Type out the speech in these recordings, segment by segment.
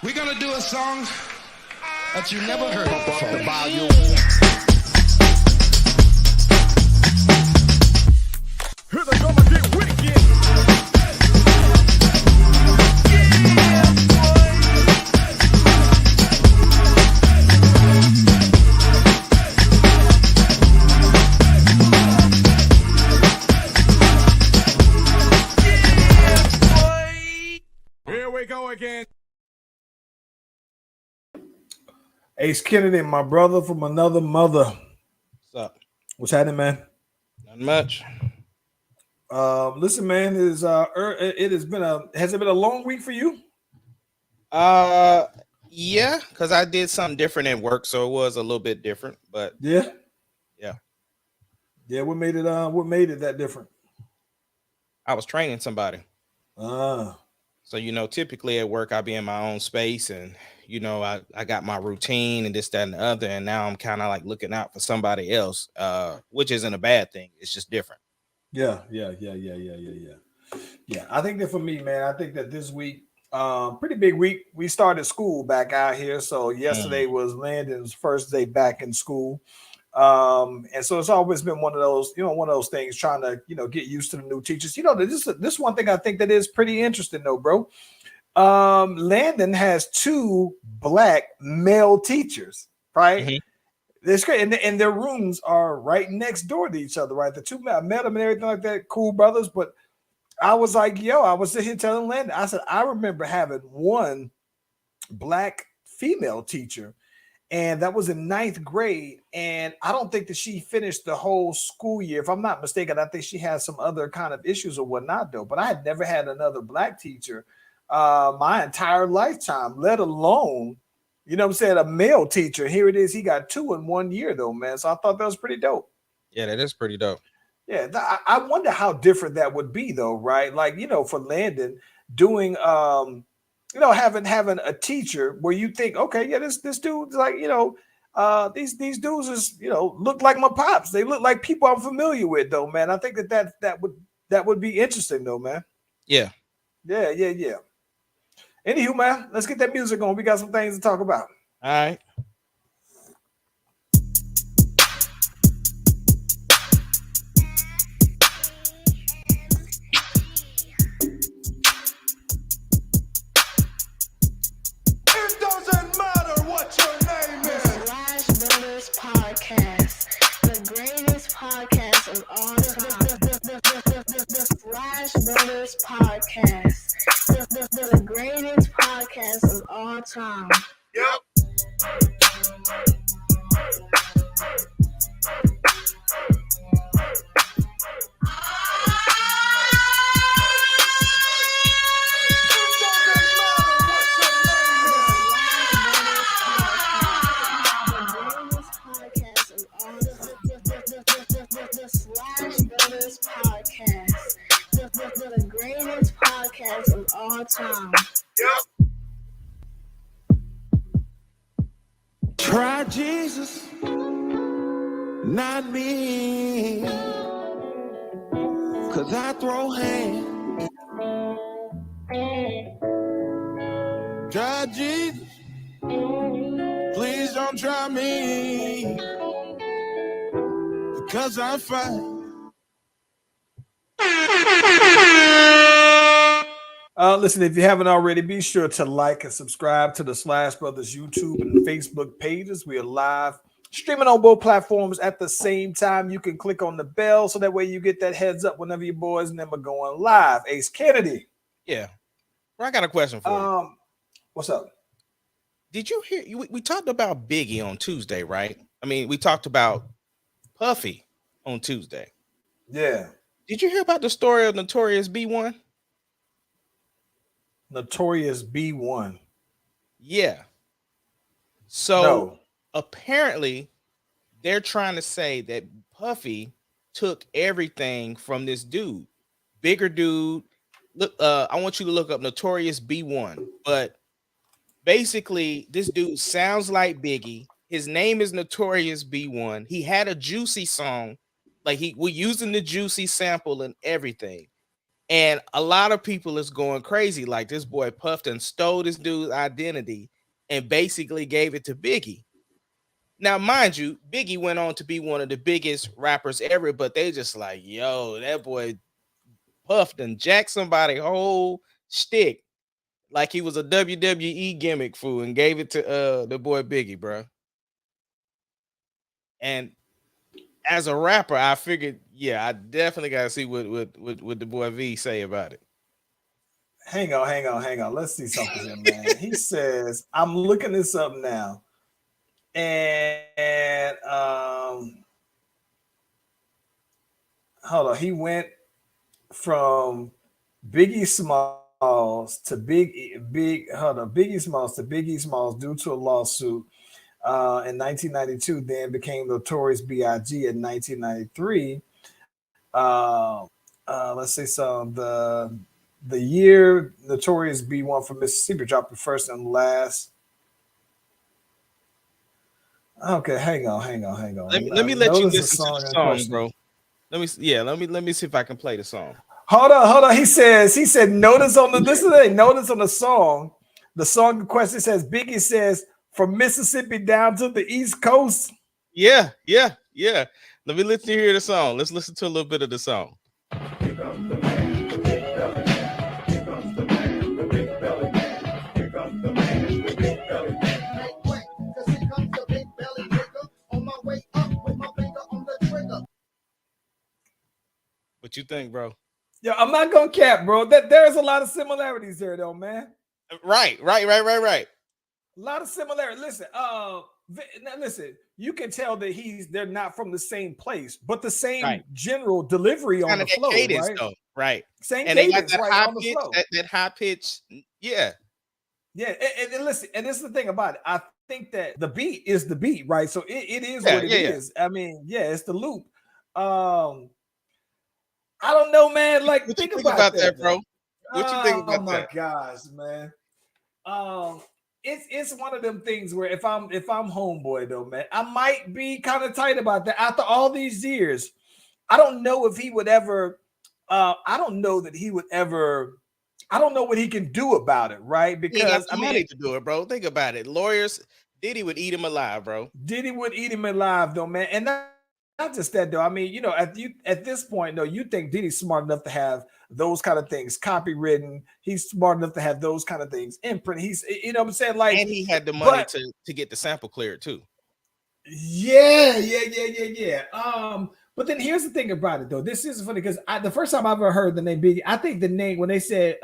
We're gonna do a song that you never heard before. The volume. Here they come and get wicked. Here we go again. Ace Kennedy, my brother from another mother. What's up? What's happening, man? Not much. Listen, man, has it been a long week for you? Yeah, because I did something different at work, so it was a little bit different. But Yeah. What made it that different? I was training somebody. Ah. So, typically at work, I'll be in my own space and, I got my routine and this, that, and the other. And now I'm kind of like looking out for somebody else, which isn't a bad thing. It's just different. Yeah. I think that for me, man, I think that this week, pretty big week. We started school back out here. So yesterday was Landon's first day back in school. And so it's always been one of those things trying to, get used to the new teachers. This one thing I think that is pretty interesting though, bro. Landon has two black male teachers, right? Mm-hmm. That's great. And their rooms are right next door to each other, right? The two, I met them and everything like that, cool brothers. But I was like, I was sitting here telling Landon, I said, I remember having one black female teacher, and that was in 9th grade. And I don't think that she finished the whole school year. If I'm not mistaken, I think she had some other kind of issues or whatnot, though. But I had never had another black teacher my entire lifetime, let alone, a male teacher. Here it is. He got two in 1 year, though, man. So I thought that was pretty dope. Yeah, that is pretty dope. Yeah, I wonder how different that would be, though, right? Like, for Landon doing, having a teacher where you think, okay, yeah, this dude's like, these dudes is, look like my pops. They look like people I'm familiar with, though, man. I think that would be interesting, though, man. Yeah. Yeah. Anywho, man, let's get that music on. We got some things to talk about. All right. It doesn't matter what your name is. Slash Brothers Podcast, the greatest podcast of all time. The Slash Brothers Podcast, the greatest podcast of all time. The greatest podcast of all time. Try Jesus, not me. 'Cause I throw hands. Try Jesus, please don't try me. Because I'm fine. Listen, if you haven't already, be sure to like and subscribe to the Slash Brothers YouTube and Facebook pages. We are live streaming on both platforms at the same time. You can click on the bell so that way you get that heads up whenever your boys and them are going live. Ace Kennedy. Yeah. Well, I got a question for you. What's up? Did you hear? We talked about Biggie on Tuesday, right? I mean, we talked about Puffy on Tuesday. Yeah. Did you hear about the story of Notorious B1? Notorious B1. Yeah. So No. apparently they're trying to say that Puffy took everything from this dude, bigger dude. Look, I want you to look up Notorious B1, but basically this dude sounds like Biggie. His name is Notorious B1. He had a Juicy song, like we're using the Juicy sample and everything. And a lot of people is going crazy. Like this boy Puff and stole this dude's identity and basically gave it to Biggie. Now, mind you, Biggie went on to be one of the biggest rappers ever, but they just like, yo, that boy Puff and jacked somebody whole stick like he was a WWE gimmick fool and gave it to the boy Biggie, bro. And as a rapper, I figured, yeah, I definitely gotta see what the boy V say about it. Hang on. Let's see something here, man. He says, I'm looking this up now. And hold on. He went from Biggie Smalls to Biggie Smalls to Biggie Smalls due to a lawsuit in 1992. Then became Notorious B.I.G. in 1993. Let's say some the year Notorious B1 from Mississippi dropped the first and last. Okay, hang on. Let me let you listen to the song, bro. Let me see if I can play the song. Hold on. He said notice on the notice on the song. The song in question says Biggie says from Mississippi down to the East Coast. Yeah. Let me let you hear the song. Let's listen to a little bit of the song. Here comes the man, the big belly man. Here comes the man, the big belly man. Here comes the man, the big belly man. Make way, 'cause here comes the big belly nigga on my way up with my finger on the trigger. What you think, bro? Yeah, I'm not gonna cap, bro. That there's a lot of similarities there, though, man. Right. A lot of similarity. Listen, listen. You can tell that they're not from the same place, but the same general delivery on the flow, cadence, right? Though, right. Same and cadence, they got that right, high on the pitch, flow. that high pitch. Yeah. And listen, and this is the thing about it. I think that the beat is the beat, right? So it is what it is. I mean, it's the loop. I don't know, man. Like, what think you think about that, bro? What you think about that? Oh my gosh, man. It's one of them things where if I'm homeboy though, man, I might be kind of tight about that. After all these years, I don't know if he would ever. I don't know that he would ever. I don't know what he can do about it, right? Because I mean, to do it, bro. Think about it. Lawyers, Diddy would eat him alive, bro. Diddy would eat him alive, though, man. And not just that, though. I mean, at this point, though, you think Diddy's smart enough to have those kind of things copywritten. He's smart enough to have those kind of things imprint. He's, you know what I'm saying? Like, and he had the money to get the sample cleared too. Yeah. But then here's the thing about it, though. This is funny because the first time I ever heard the name Biggie, I think the name when they said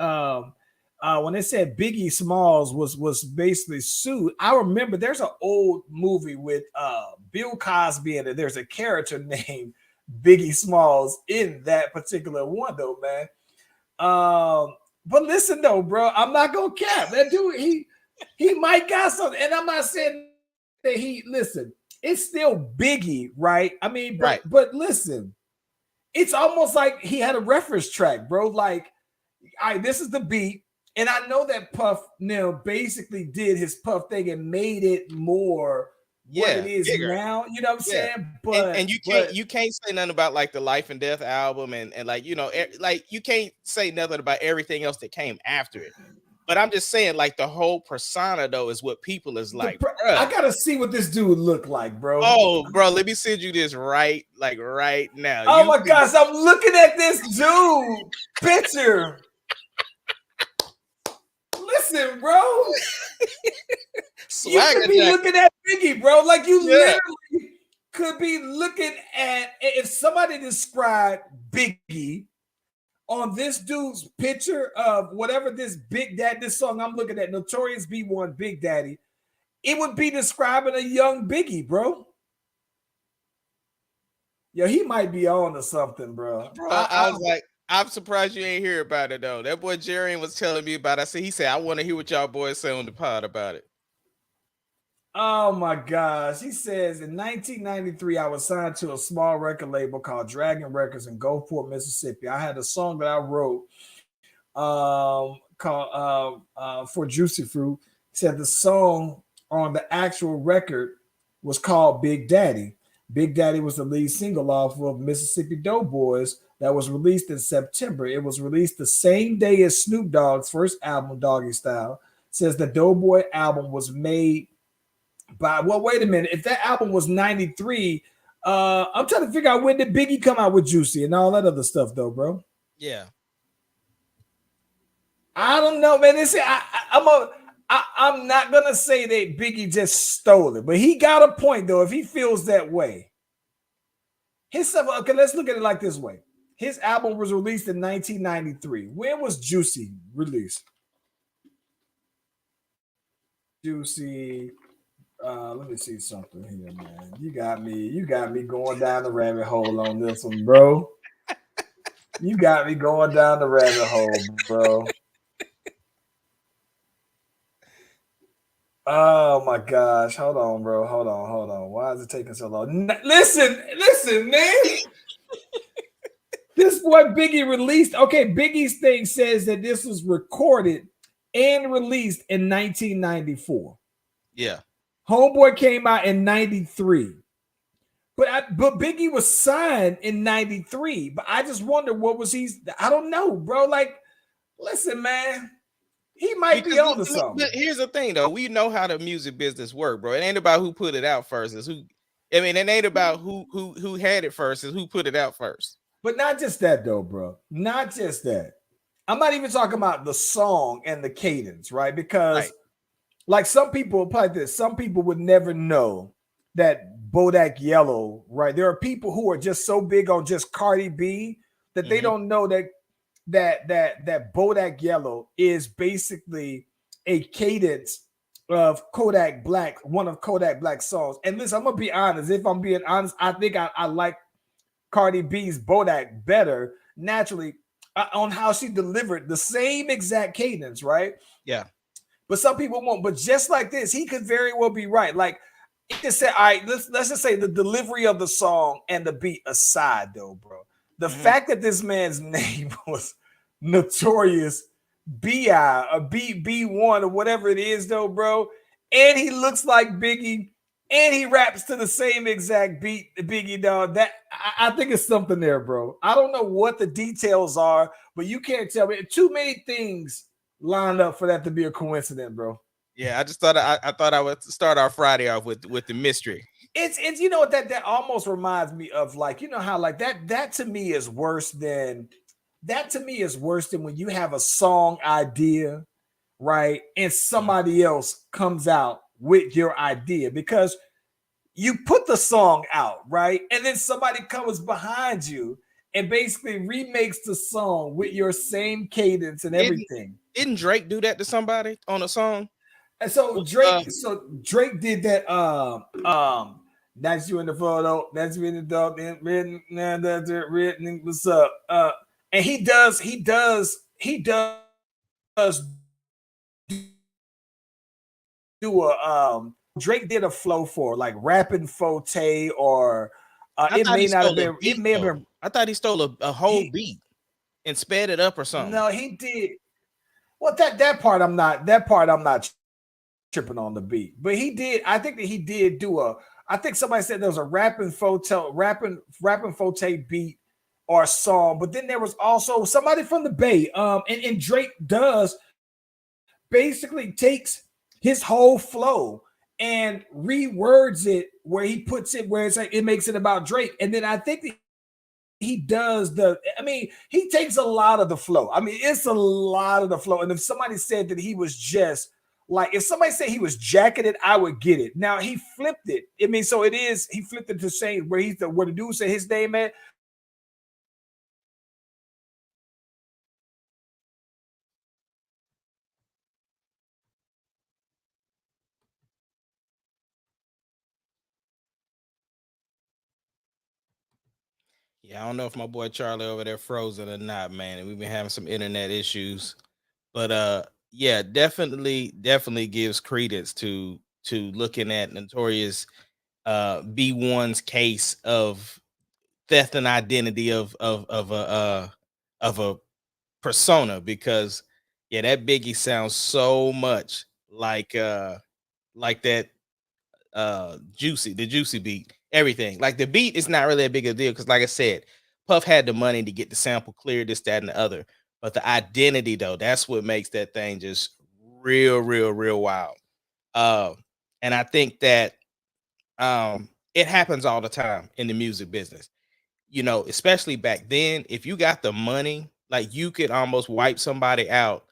Biggie Smalls was basically sued. I remember there's an old movie with Bill Cosby in it. There's a character named Biggie Smalls in that particular one, though, man. But listen, though, bro, I'm not gonna cap that dude. He might got something, and I'm not saying that listen. It's still Biggie, right? I mean, but listen, it's almost like he had a reference track, bro. Like, this is the beat. And I know that Puff basically did his Puff thing and made it more what it is bigger now. You know what I'm saying? But and you can't say nothing about like the Life and Death album and like like you can't say nothing about everything else that came after it. But I'm just saying, like the whole persona though is what people is like. I gotta see what this dude look like, bro. Oh, bro, let me send you this right now. Oh my gosh, I'm looking at this dude picture. Listen, bro. You could be looking at Biggie, bro. Like you literally could be looking at if somebody described Biggie on this dude's picture of whatever this Big Daddy, this song I'm looking at, Notorious B1 Big Daddy, it would be describing a young Biggie, bro. Yo, he might be on to something, bro. I was like, I'm surprised you ain't hear about it though. That boy Jerry was telling me about it. He said, I want to hear what y'all boys say on the pod about it. Oh my gosh. He says in 1993, I was signed to a small record label called Dragon Records in Gulfport, Mississippi. I had a song that I wrote called for Juicy Fruit. He said the song on the actual record was called Big Daddy. Big Daddy was the lead single off of Mississippi Doughboys that was released in September. It was released the same day as Snoop Dogg's first album, Doggy Style. Says the Doughboy album was made by, well, wait a minute. If that album was 93, I'm trying to figure out when did Biggie come out with Juicy and all that other stuff, though, bro. Yeah. I don't know, man. I'm not gonna say that Biggie just stole it, but he got a point though. If he feels that way, his stuff. Okay, let's look at it like this way. His album was released in 1993. When was Juicy released? Juicy. Let me see something here, man. You got me going down the rabbit hole on this one, bro. You got me going down the rabbit hole, bro. Oh my gosh. Hold on, bro. Hold on. Why is it taking so long? Listen, man. This boy Biggie released. Okay, Biggie's thing says that this was recorded and released in 1994. Yeah. Homeboy came out in 93. But Biggie was signed in 93. But I just wonder what was he. I don't know, bro. Like, listen, man. He might be on to something. Here's the thing, though. We know how the music business work, bro. It ain't about who put it out first. It's who. I mean, it ain't about who had it first. It's who put it out first. But not just that, though, bro. Not just that. I'm not even talking about the song and the cadence, right? Because, like, some people probably this. Some people would never know that Bodak Yellow, right? There are people who are just so big on just Cardi B that they don't know that Bodak Yellow is basically a cadence of Kodak Black, one of Kodak Black's songs. And listen, I'm gonna be honest. If I'm being honest, I think I like Cardi B's Bodak better naturally on how she delivered the same exact cadence, right? Yeah. But some people won't. But just like this, he could very well be right. Like, he just said, all right, let's just say the delivery of the song and the beat aside, though, bro. The fact that this man's name was Notorious B.I. or B1 or whatever it is, though, bro, and he looks like Biggie, and he raps to the same exact beat, Biggie, dog. That I think it's something there, bro. I don't know what the details are, but you can't tell me. Too many things lined up for that to be a coincidence, bro. Yeah, I just thought I thought I would start our Friday off with the mystery. It's you know what that almost reminds me of, like, you know how like that to me is worse than when you have a song idea, right? And somebody else comes out with your idea, because you put the song out, right? And then somebody comes behind you and basically remakes the song with your same cadence and everything. Didn't Drake do that to somebody on a song? And so Drake did that. That's you in the photo. That's you in the dog. Written. That's it. Written. What's up? And he does do a Drake did a flow for like Rapping Forte, or it may not have been. It may have been. I thought he stole a whole beat and sped it up or something. No, he did. Well, that part I'm not tripping on the beat, but he did. I think that he did do a. I think somebody said there was a Rapping Forte beat or a song, but then there was also somebody from the Bay. And Drake does basically takes his whole flow and rewords it where he puts it where it's like it makes it about Drake. And then I think that he does he takes a lot of the flow. I mean, it's a lot of the flow. And if somebody said that he was just like, if somebody said he was jacketed, I would get it. Now he flipped it. I mean, so he flipped it to say where the dude said his name at. Yeah, I don't know if my boy Charlie over there frozen or not, man. We've been having some internet issues, but yeah, definitely gives credence to looking at Notorious B1's case of theft and identity of a persona, because yeah, that Biggie sounds so much like that the Juicy beat. Everything, like the beat is not really a big a deal, because like I said, Puff had the money to get the sample clear, this, that, and the other. But the identity, though, that's what makes that thing just real, real, real wild. And I think that it happens all the time in the music business. You know, especially back then, if you got the money, like you could almost wipe somebody out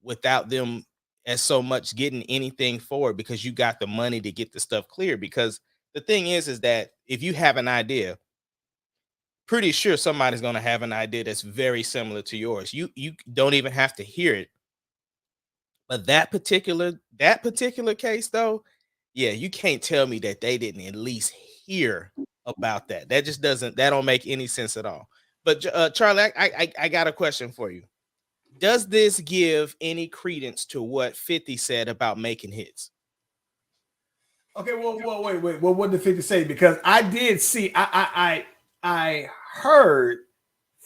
without them as so much getting anything for it because you got the money to get the stuff clear. Because the thing is that if you have an idea, pretty sure somebody's going to have an idea that's very similar to yours. You don't even have to hear it. But that particular case, though, yeah, you can't tell me that they didn't at least hear about that. That just doesn't, that don't make any sense at all. But Charlie, I got a question for you. Does this give any credence to what 50 said about making hits? Okay, well, wait. Well, what did 50 say? Because I did see, I heard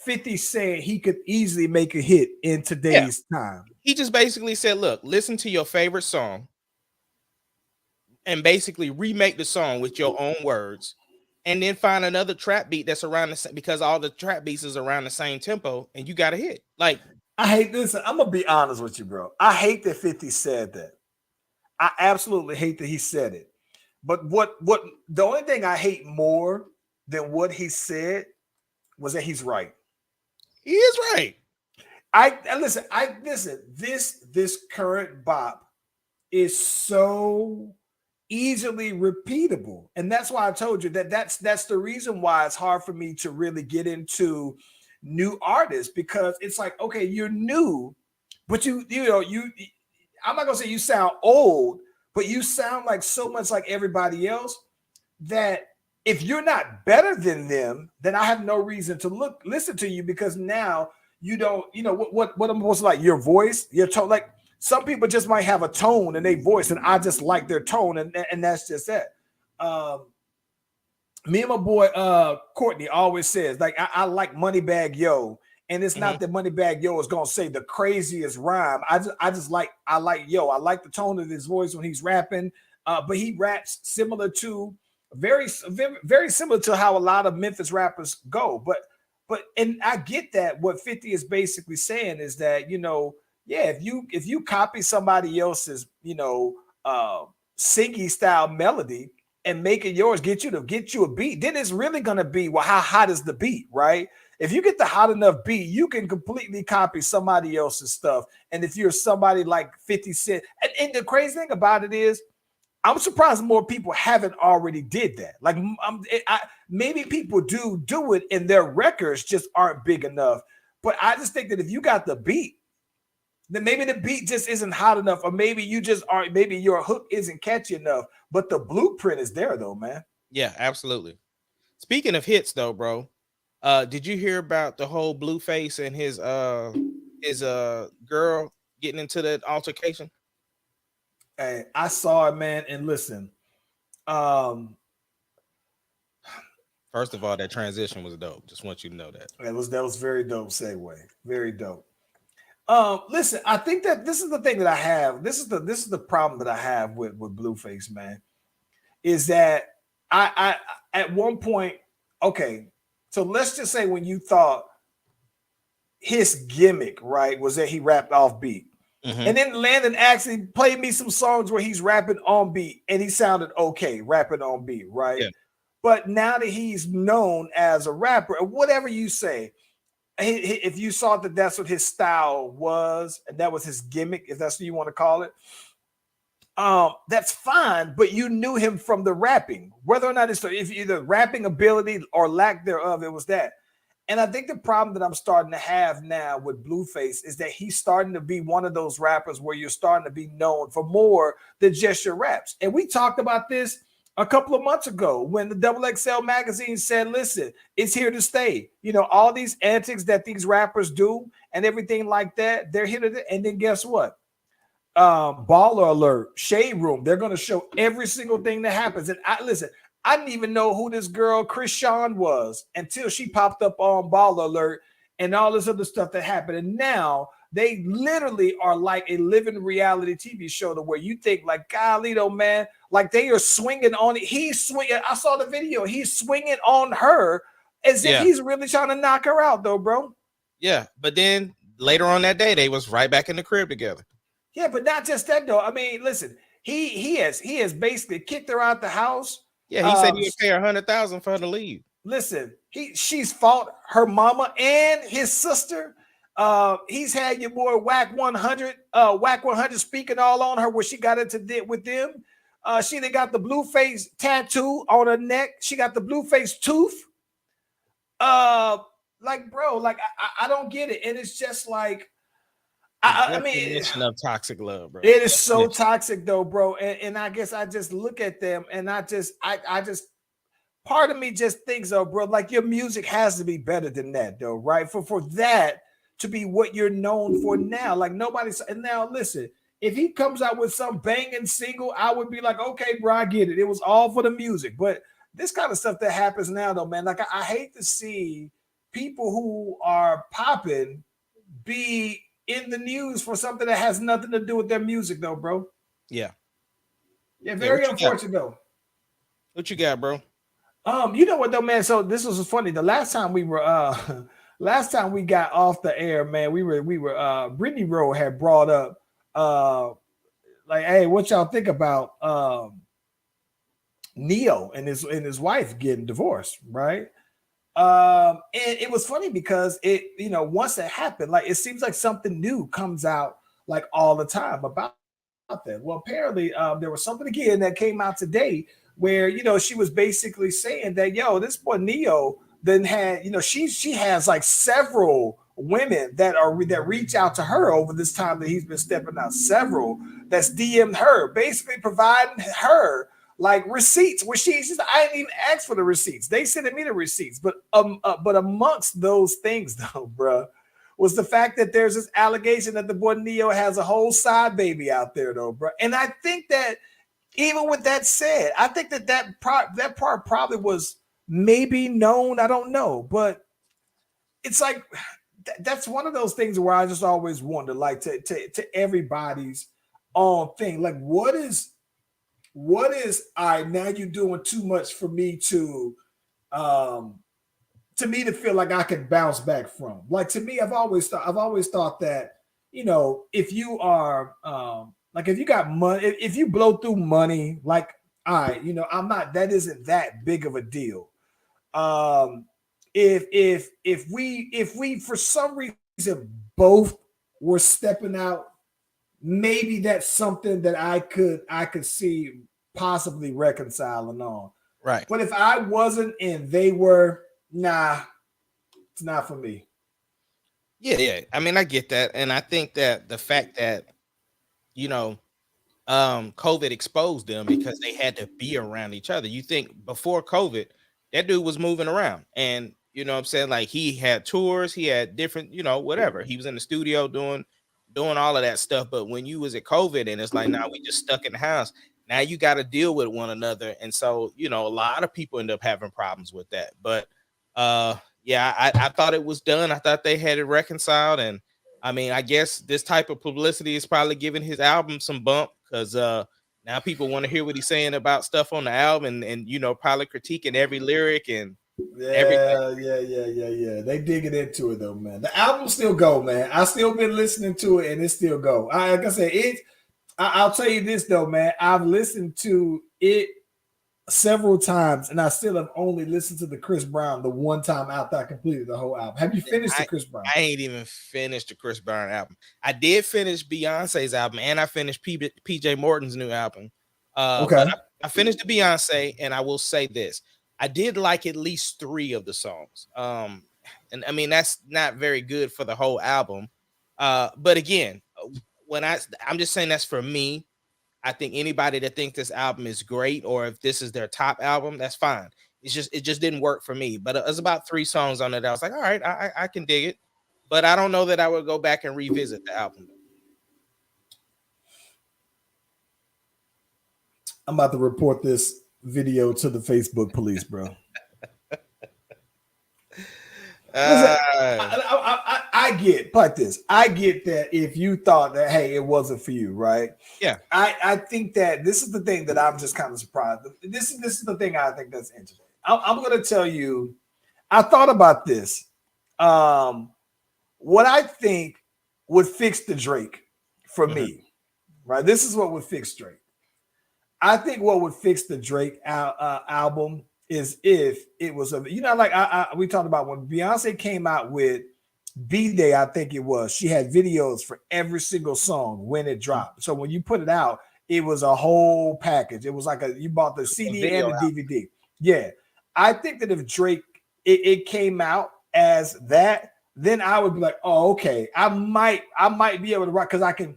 50 saying he could easily make a hit in today's time. He just basically said, look, listen to your favorite song and basically remake the song with your own words, and then find another trap beat that's around the same, because all the trap beats is around the same tempo, and you got a hit. Like, I hate this. I'm gonna be honest with you, bro. I hate that 50 said that. I absolutely hate that he said it. But what the only thing I hate more than what he said was that he's right. He is right. Listen. This current bop is so easily repeatable, and that's why I told you that's the reason why it's hard for me to really get into new artists, because it's like, okay, you're new, but you I'm not gonna say you sound old, but you sound like so much like everybody else that if you're not better than them, then I have no reason to listen to you, because now you don't, what I'm supposed to like, your voice, your tone. Like, some people just might have a tone in their voice, and I just like their tone, and that's just that. Me and my boy Courtney always says, like, I like Moneybagg Yo, and it's not that Moneybagg Yo is gonna say the craziest rhyme. I like Yo. I like the tone of his voice when he's rapping, but he raps similar to very, very similar to how a lot of Memphis rappers go. But and I get that what 50 is basically saying is that, yeah, if you copy somebody else's, singy style melody and make it yours, get you a beat, then it's really gonna be, well, how hot is the beat, right? If you get the hot enough beat, you can completely copy somebody else's stuff. And if you're somebody like 50 Cent, and the crazy thing about it is, I'm surprised more people haven't already did that. Like, maybe people do it, and their records just aren't big enough. But I just think that if you got the beat, then maybe the beat just isn't hot enough, or maybe you just aren't. Maybe your hook isn't catchy enough. But the blueprint is there, though, man. Yeah, absolutely. Speaking of hits, though, bro, did you hear about the whole Blueface and his girl getting into that altercation? Hey, I saw it, man, and listen. First of all, that transition was dope. Just want you to know that. That was very dope segue. Very dope. Listen, I think that this is the thing that I have. This is the problem that I have with Blueface, man. Is that I at one point, okay, so let's just say when you thought his gimmick, right, was that he rapped off beat. And then Landon actually played me some songs where he's rapping on beat and he sounded okay rapping on beat, right? Yeah. But now that he's known as a rapper, whatever you say, if you saw that that's what his style was and that was his gimmick, if that's what you want to call it, that's fine. But you knew him from the rapping, whether or not it's either rapping ability or lack thereof, it was that. And I think the problem that I'm starting to have now with Blueface is that he's starting to be one of those rappers where you're starting to be known for more than just your raps. And we talked about this a couple of months ago when the XXL magazine said, listen, it's here to stay. All these antics that these rappers do and everything like that, they're here to. And then guess what? Baller Alert, Shade Room, they're going to show every single thing that happens. And I didn't even know who this girl Krishan was until she popped up on Baller Alert and all this other stuff that happened. And now they literally are like a living reality TV show to where you think like, golly, though, man, like they are swinging on it. He's swinging. I saw the video. He's swinging on her as if Yeah. he's really trying to knock her out, though, bro. Yeah, but then later on that day, they was right back in the crib together. Yeah, but not just that though. I mean, listen, he has basically kicked her out the house. Yeah, he said he would pay her $100,000 for her to leave. Listen, she's fought her mama and his sister. He's had your boy Whack 100, Whack 100 speaking all on her where she got into it with them. She done got the blue face tattoo on her neck. She got the blue face tooth. Like, bro, like I don't get it, and it's just like. I mean, Definition of toxic love, bro. it is so toxic, though, bro. And I guess I just look at them, and I just part of me just thinks, oh, bro, like your music has to be better than that, though, right? For that to be what you're known for now, like nobody's. And now, listen, if he comes out with some banging single, I would be like, okay, bro, I get it. It was all for the music, but this kind of stuff that happens now, though, man, like I hate to see people who are popping be in the news for something that has nothing to do with their music, though, bro. Yeah. Yeah, very unfortunate, though. What you got, bro? You know what though, man? So this was funny. The last time we were last time we got off the air, man, we were Brittany Rowe had brought up like, hey, what y'all think about Neo and his wife getting divorced, right? And it was funny because it, you know, once it happened, like it seems like something new comes out like all the time about that. Well, apparently there was something again that came out today where, you know, she was basically saying that, yo, this boy Neo then had, you know, she has like several women that reach out to her over this time that he's been stepping out, several that's DM'd her, basically providing her like receipts where she's I didn't even ask for the receipts. They sent me the receipts. But amongst those things, though, bro, was the fact that there's this allegation that the boy Neo has a whole side baby out there, though, bro. And I think that even with that said, I think that part probably was maybe known. I don't know, but it's like that's one of those things where I just always wonder, like to everybody's own thing, like what is all right, now you're doing too much for me to feel like I can bounce back from. Like to me, I've always thought that, you know, if you are like if you got money, if you blow through money, like all right, you know, that isn't that big of a deal. If we for some reason both were stepping out, maybe that's something that I could see possibly reconciling on. Right. But if I wasn't and they were, nah, it's not for me. Yeah. I mean, I get that. And I think that the fact that, you know, COVID exposed them because they had to be around each other. You think before COVID, that dude was moving around and, you know what I'm saying? Like he had tours, he had different, you know, whatever. He was in the studio doing all of that stuff. But when you was at COVID and it's like, now we just stuck in the house. Now you got to deal with one another. And so, you know, a lot of people end up having problems with that. But yeah, I thought it was done. I thought they had it reconciled. And I mean, I guess this type of publicity is probably giving his album some bump because now people want to hear what he's saying about stuff on the album and you know, probably critiquing every lyric and everything. Yeah. They digging into it though, man. The album still go, man. I still been listening to it and it still go. Like I said, I'll tell you this though, man. I've listened to it several times and I still have only listened to the Chris Brown the one time after I completed the whole album. Have you finished the Chris Brown? I ain't even finished the Chris Brown album. I did finish Beyonce's album and I finished PJ Morton's new album. Okay. I finished the Beyonce and I will say this. I did like at least 3 of the songs. And I mean, that's not very good for the whole album. But again, I'm just saying that's for me. I think anybody that thinks this album is great, or if this is their top album, that's fine. It just didn't work for me. But it's about 3 songs on it. I was like, all right, I can dig it. But I don't know that I would go back and revisit the album. I'm about to report this video to the Facebook police, bro. I get like this. I get that if you thought that, hey, it wasn't for you, right? Yeah. I think that this is the thing that I'm just kind of surprised. This is the thing I think that's interesting. I'm going to tell you, I thought about this. What I think would fix the Drake for me, right? This is what would fix Drake. I think what would fix the Drake album is if it was we talked about when Beyonce came out with B-Day, I think it was. She had videos for every single song when it dropped. So when you put it out, it was a whole package. It was like you bought the CD and the DVD. Yeah, I think that if Drake it came out as that, then I would be like, oh, okay, I might be able to rock because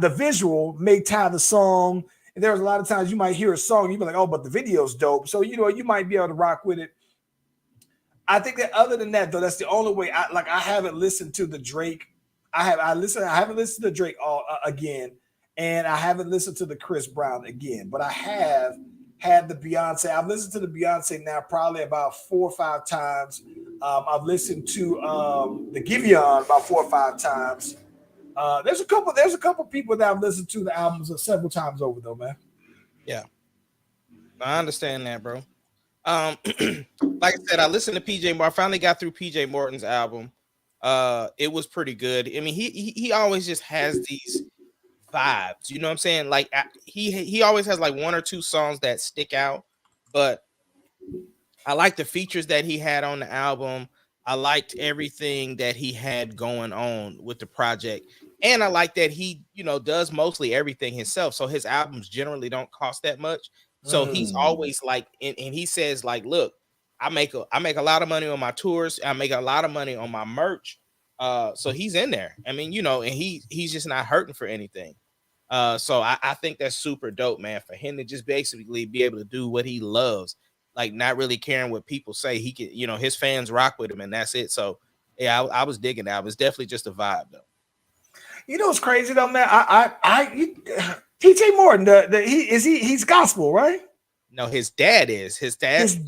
the visual may tie the song. And there's a lot of times you might hear a song, you be like, oh, but the video's dope. So you might be able to rock with it. I think that other than that, though, that's the only way. I haven't listened to the Drake. I haven't listened to Drake again, and I haven't listened to the Chris Brown again. But I have had the Beyonce. I've listened to the Beyonce now probably about 4 or 5 times. I've listened to the Giveon about 4 or 5 times. There's a couple people that I've listened to the albums several times over though, man. Yeah, I understand that, bro. Like I said, I listened to PJ Morton. I finally got through PJ Morton's album. It was pretty good. I mean, he always just has these vibes. You know what I'm saying? Like he always has like 1 or 2 songs that stick out. But I like the features that he had on the album. I liked everything that he had going on with the project. And I like that he, does mostly everything himself. So his albums generally don't cost that much. So he's always like, and he says like, look, I make a lot of money on my tours. I make a lot of money on my merch. So he's in there. I mean, and he's just not hurting for anything. So I think that's super dope, man, for him to just basically be able to do what he loves, like not really caring what people say. He can, his fans rock with him and that's it. So yeah, I was digging that. It was definitely just a vibe though. What's crazy though, man? PJ Morton, he's gospel, right? No, his dad is. His dad is.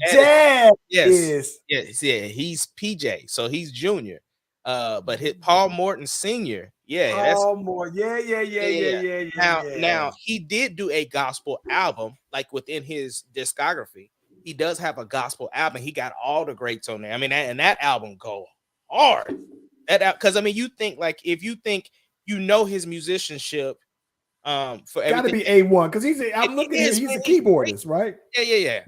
Yes, yeah, he's PJ, so he's junior. But Paul Morton Sr., Paul Morton, yeah. Now he did do a gospel album, like within his discography. He does have a gospel album. He got all the greats on there. I mean, that album go hard. Because I mean, you think like if you think his musicianship, for everything, gotta be A1 because he's a keyboardist, right? Yeah.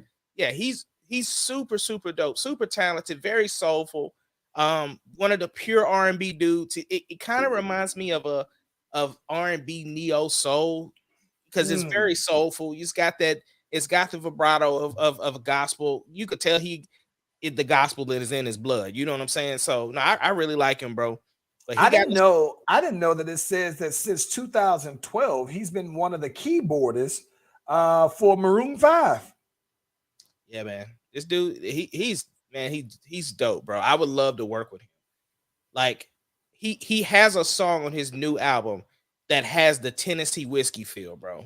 He's super, super dope, super talented, very soulful. One of the pure R&B dudes. It kind of reminds me of R&B neo soul because it's very soulful. It's got the vibrato of gospel. You could tell the gospel that is in his blood. You know what I'm saying? So no, I really like him, bro. But I didn't know that it says that since 2012 he's been one of the keyboardists for Maroon 5. Yeah, man. This dude, he's dope, bro. I would love to work with him. Like he has a song on his new album that has the Tennessee whiskey feel, bro.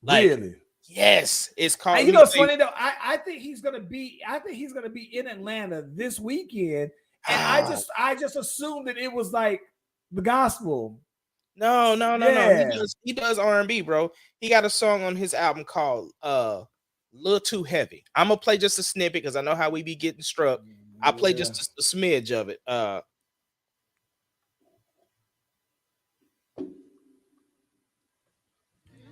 Like, really? Yes, it's called. And it's funny though. I think he's gonna be in Atlanta this weekend. And I just assumed that it was like the gospel. No. He does R&B, bro. He got a song on his album called Little Too Heavy. I'm gonna play just a snippet because I know how we be getting struck. I'll play just a smidge of it.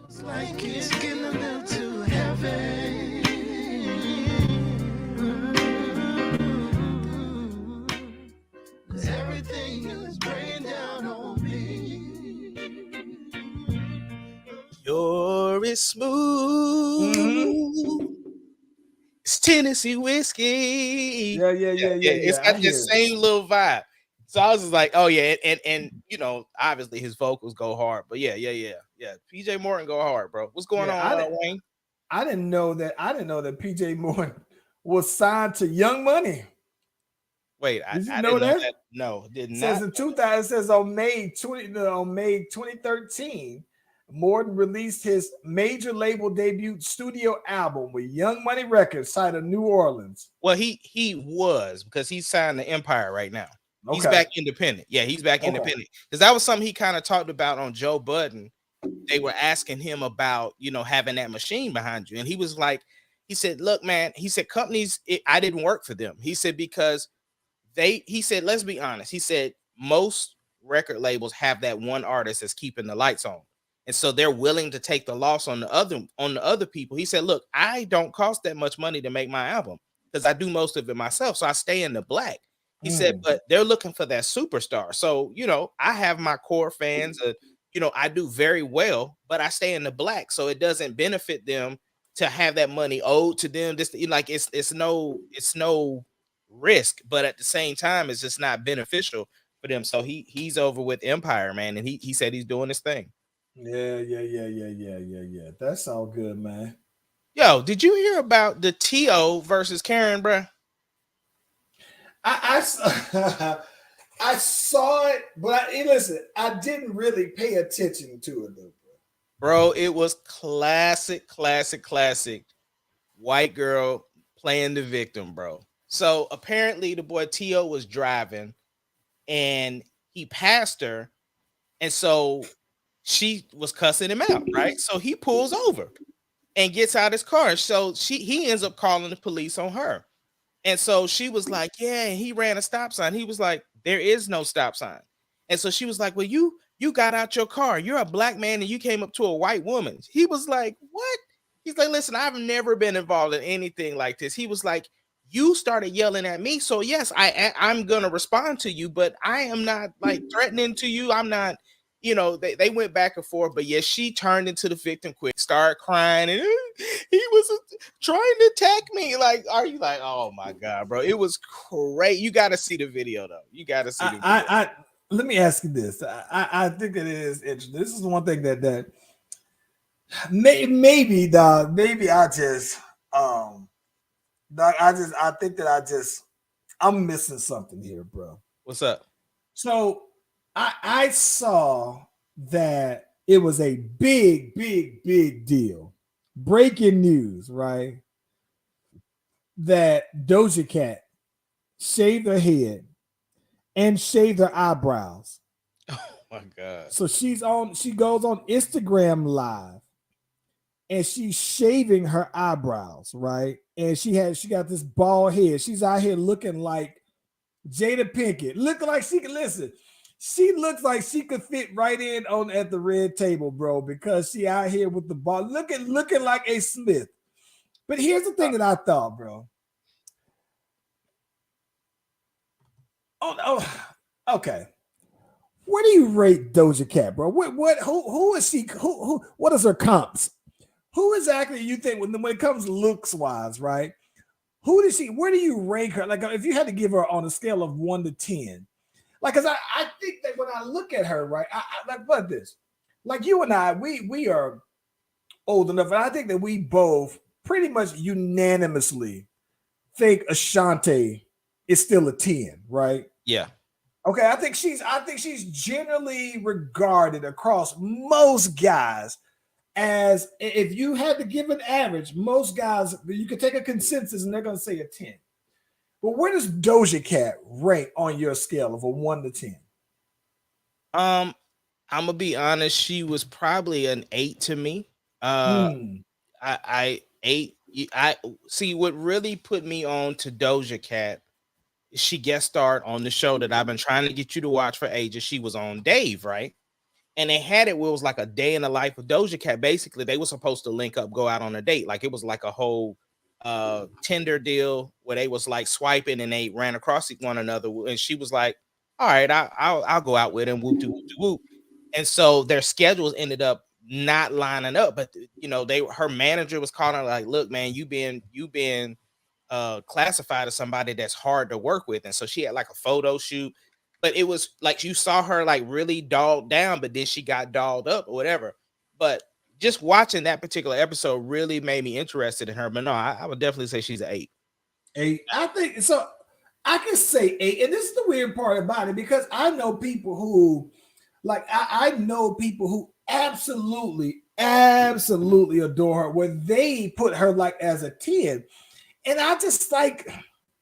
It's like it's getting a little too heavy. Everything is weighing down on me. You're as smooth. It's Tennessee whiskey. Yeah. It's got the same little vibe. So I was just like, oh yeah, and obviously his vocals go hard, but yeah. PJ Morton go hard, bro. What's going on, Wayne? I didn't know that PJ Morton was signed to Young Money. Wait, Did you I know didn't that? No, did not. Says in 2000. It says on May 2013, Morton released his major label debut studio album with Young Money Records, site of New Orleans. Well, he was because he's signed to Empire right now. He's back independent. Yeah, he's back independent because that was something he kind of talked about on Joe Budden. They were asking him about having that machine behind you, and he was like, He said, look, man, he said, companies, I didn't work for them. He said, because he said, let's be honest. He said, most record labels have that one artist that's keeping the lights on. And so they're willing to take the loss on the other people. He said, look, I don't cost that much money to make my album because I do most of it myself. So I stay in the black. He said, but they're looking for that superstar. So, I have my core fans. I do very well, but I stay in the black. So it doesn't benefit them to have that money owed to them. This like it's no risk, but at the same time, it's just not beneficial for them. So he's over with Empire, man, and he said he's doing his thing. Yeah. That's all good, man. Yo, did you hear about the T.O. versus Karen, bruh? I saw it, but listen, I didn't really pay attention to it though, bro. It was classic white girl playing the victim, bro. So apparently the boy T.O. was driving and he passed her, and so she was cussing him out, right? So he pulls over and gets out his car. So he ends up calling the police on her. And so she was like, yeah, he ran a stop sign. He was like, there is no stop sign. And so she was like, well, you got out your car. You're a black man and you came up to a white woman. He was like, what? He's like, listen, I've never been involved in anything like this. He was like, you started yelling at me. So yes, I'm going to respond to you, but I am not like threatening to you. I'm not, they went back and forth, but yes, she turned into the victim quick, started crying, and he was trying to attack me. Like, are you like, oh my God, bro? It was great. You got to see the video though. You got to see the video. Let me ask you this. I think it is interesting. This is one thing that maybe I just I'm missing something here, bro. What's up? So I saw that it was a big deal. Breaking news, right? That Doja Cat shaved her head and shaved her eyebrows. Oh my God. So she goes on Instagram Live and she's shaving her eyebrows, right? And she got this bald head. She's out here looking like Jada Pinkett, looking like she can listen. She looks like she could fit right in at the red table, bro, because she out here with the ball, looking like a Smith. But here's the thing that I thought, bro. Oh, okay. Where do you rate Doja Cat, bro? Who is she? Who? What is her comps? Who exactly you think when it comes looks wise, right? Who does she? Where do you rank her? Like, if you had to give her on a scale of 1 to 10. Like, cause I think that when I look at her, right, I like this. Like you and I, we are old enough, and I think that we both pretty much unanimously think Ashanti is still a 10, right? Yeah. Okay, I think she's generally regarded across most guys as, if you had to give an average, most guys, you could take a consensus and they're gonna say a 10. But where does Doja Cat rank on your scale of a 1 to 10? I'm gonna be honest. She was probably an 8 to me. I 8. I see what really put me on to Doja Cat. She guest starred on the show that I've been trying to get you to watch for ages. She was on Dave, right? And they had it where it was like a day in the life of Doja Cat. Basically, they were supposed to link up, go out on a date. Like it was like a whole Tinder deal where they was like swiping and they ran across one another, and she was like, all right, I'll go out with him, whoop de whoop. And so their schedules ended up not lining up, but her manager was calling her like, look, man, you been classified as somebody that's hard to work with. And so she had like a photo shoot, but it was like you saw her like really dolled down, but then she got dolled up or whatever. But just watching that particular episode really made me interested in her. But no, I would definitely say she's an 8. 8. I think so. I can say 8. And this is the weird part about it, because I know people who, like, I know people who absolutely adore her, where they put her like as a 10. And I just like,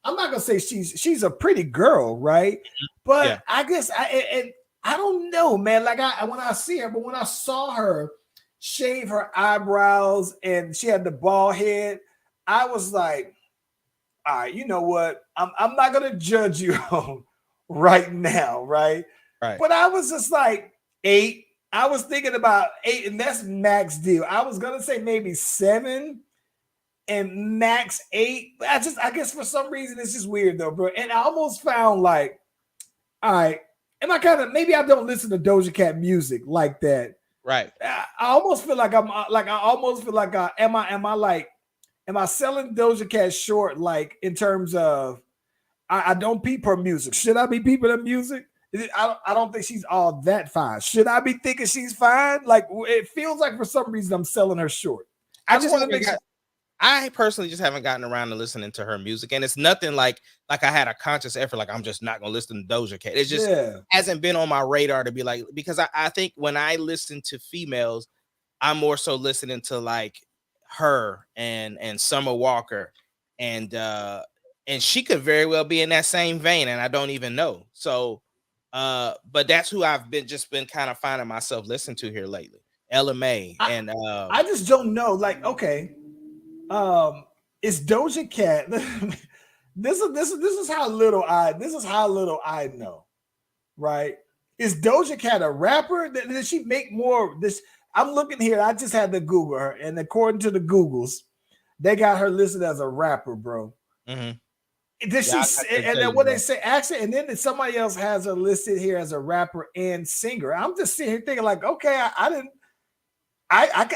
I'm not gonna say she's a pretty girl, right? But yeah. I guess I don't know, man. Like when I see her, but when I saw her shave her eyebrows and she had the bald head, I was like, all right, you know what? I'm not gonna judge you right now, right? Right. But I was just like 8. I was thinking about 8, and that's max deal. I was gonna say maybe 7 and max 8. But I guess for some reason it's just weird though, bro. And I almost found like, all right, am I kind of maybe I don't listen to Doja Cat music like that. Right. I almost feel like I'm like I almost feel like am I selling Doja Cat short like in terms of I don't peep her music. Should I be peeping her music? I don't think she's all that fine. Should I be thinking she's fine? Like it feels like for some reason I'm selling her short. I just want to make sure. I personally just haven't gotten around to listening to her music, and it's nothing like I had a conscious effort. Like I'm just not gonna listen to Doja Cat. It just hasn't been on my radar to be like, because I think when I listen to females, I'm more so listening to like her and Summer Walker, and she could very well be in that same vein, and I don't even know. So, but that's who I've been kind of finding myself listening to here lately. Ella Mai, and I just don't know. Like, okay. It's Doja Cat. this is how little I know, right? Is Doja Cat a rapper? Did she make more? This I'm looking here. I just had to Google her, and according to the Googles, they got her listed as a rapper, bro. Mm-hmm. Did she? And then what they say, actually, and then somebody else has her listed here as a rapper and singer. I'm just sitting here thinking, like, okay, I didn't. I'm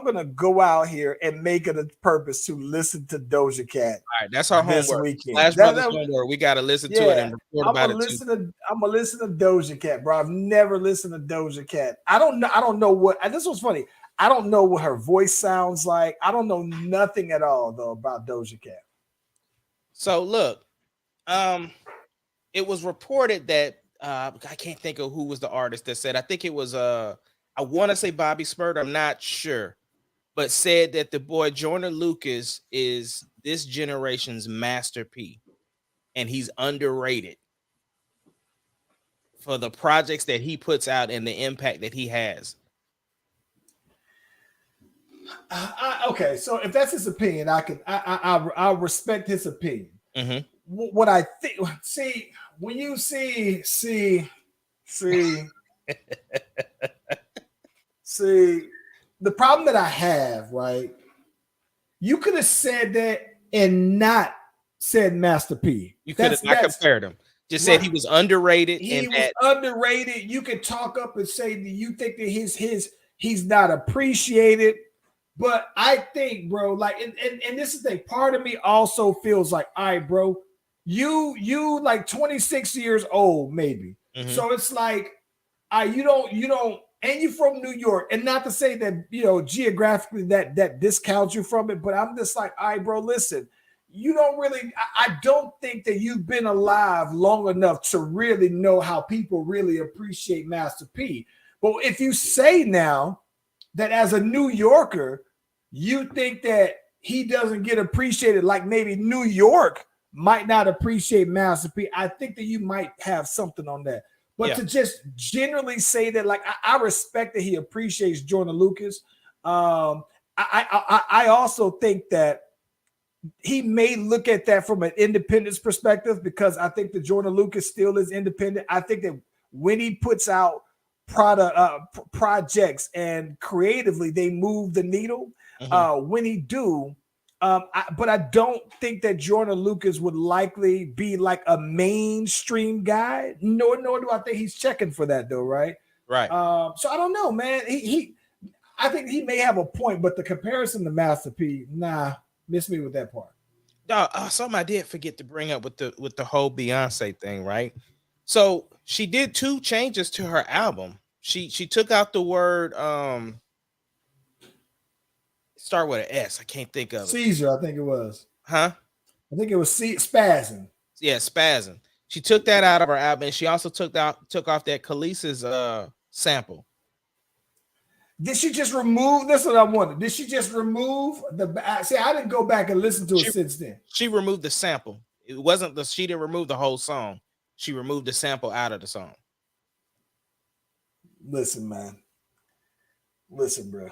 gonna go out here and make it a purpose to listen to Doja Cat. All right, that's our this homework. weekend. Last Brothers homework. We gotta listen to it and report about it too. I'm gonna listen to Doja Cat, bro. I've never listened to Doja Cat. I don't know what. And this was funny. I don't know what her voice sounds like. I don't know nothing at all though about Doja Cat. So look, it was reported that. I can't think of who was the artist that said. I think it was I want to say Bobby Smurd. I'm not sure, but said that the boy Joyner Lucas is this generation's Master P, and he's underrated for the projects that he puts out and the impact that he has. Okay, so if that's his opinion, I respect his opinion. Mm-hmm. What I think, see. When you see, the problem that I have, right? You could have said that and not said Master P. You could have not compared him. Just said he was underrated. He was underrated. You could talk up and say that you think that he's not appreciated. But I think, bro, like, and this is the thing. Part of me also feels like, all right, bro. You like 26 years old, maybe. Mm-hmm. So it's like, you don't, and you're from New York, and not to say that geographically that discounts you from it, but I'm just like, all right, bro, listen, you don't really. I don't think that you've been alive long enough to really know how people really appreciate Master P. But if you say now that as a New Yorker, you think that he doesn't get appreciated, like maybe New York might not appreciate Master P, I think that you might have something on that. But to just generally say that, like, I respect that he appreciates Joyner Lucas. I also think that he may look at that from an independence perspective, because I think that Joyner Lucas still is independent. I think that when he puts out projects and creatively they move the needle, when he do. But I don't think that Joyner Lucas would likely be like a mainstream guy. Nor do I think he's checking for that though, right? Right. So I don't know, man. I think he may have a point, but the comparison to Master P, miss me with that part. Something I did forget to bring up with the whole Beyonce thing, right? So she did 2 changes to her album. She took out the word start with an S. I can't think of it. Seizure, I think it was. Huh? I think it was spasm. Yeah, spasm. She took that out of her album, and she also took off that Khaleesi's sample. Did she just remove this? What I wondered. Did she just remove the? See, I didn't go back and listen to it since then. She removed the sample. It wasn't she didn't remove the whole song. She removed the sample out of the song. Listen, man. Listen, bro.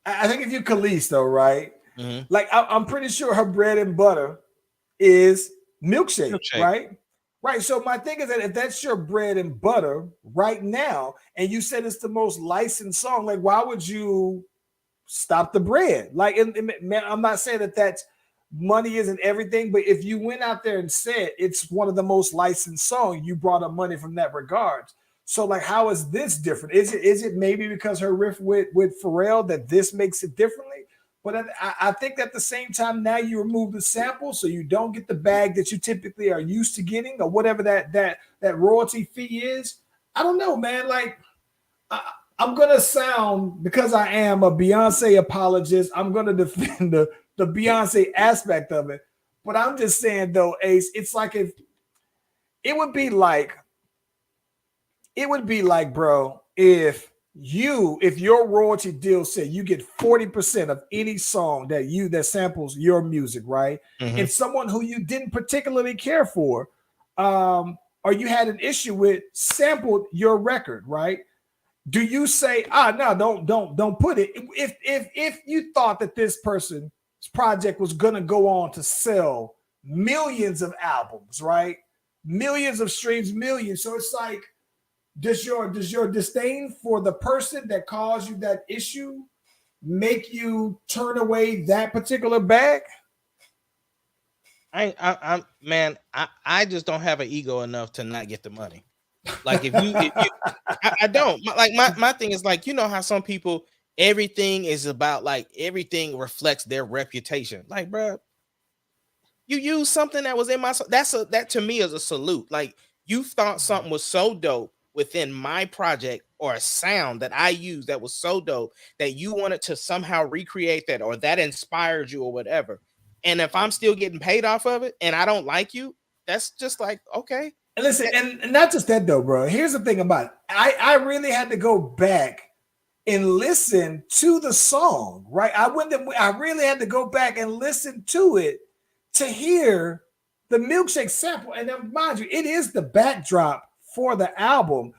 I think if you Khalees though, right? Mhm. Like I'm pretty sure her bread and butter is milkshake, Milkshake. right? Right. So my thing is that if that's your bread and butter right now, and you said it's the most licensed song, like why would you stop the bread? Like, man, I'm not saying that that's money isn't everything, but if you went out there and said it's one of the most licensed songs, you brought up money from that regards. So, like, how is this different? Is it maybe because her riff with Pharrell that this makes it differently? But I think at the same time now you remove the sample, so you don't get the bag that you typically are used to getting, or whatever that royalty fee is. I don't know, man. Like, I'm gonna sound, because I am a Beyonce apologist, I'm gonna defend the Beyonce aspect of it. But I'm just saying though, Ace, it's like if it would be like, bro, if your royalty deal said you get 40% of any song that samples your music, right? Mhm. And someone who you didn't particularly care for, or you had an issue with, sampled your record, right? Do you say, no, don't put it? If you thought that this person's project was gonna go on to sell millions of albums, right? Millions of streams, millions. So it's like, does your disdain for the person that caused you that issue make you turn away that particular bag? I just don't have an ego enough to not get the money. Like if you I don't like my thing is like, you know how some people, everything is about, like, everything reflects their reputation. Like, bro, you use something that was in my, that to me is a salute. Like, you thought something was so dope within my project, or a sound that I used that was so dope that you wanted to somehow recreate that, or that inspired you, or whatever. And if I'm still getting paid off of it and I don't like you, that's just like, okay. And listen, and not just that though, bro. Here's the thing about it. I really had to go back and listen to the song, right? I really had to go back and listen to it to hear the milkshake sample. And then, mind you, it is the backdrop for the album.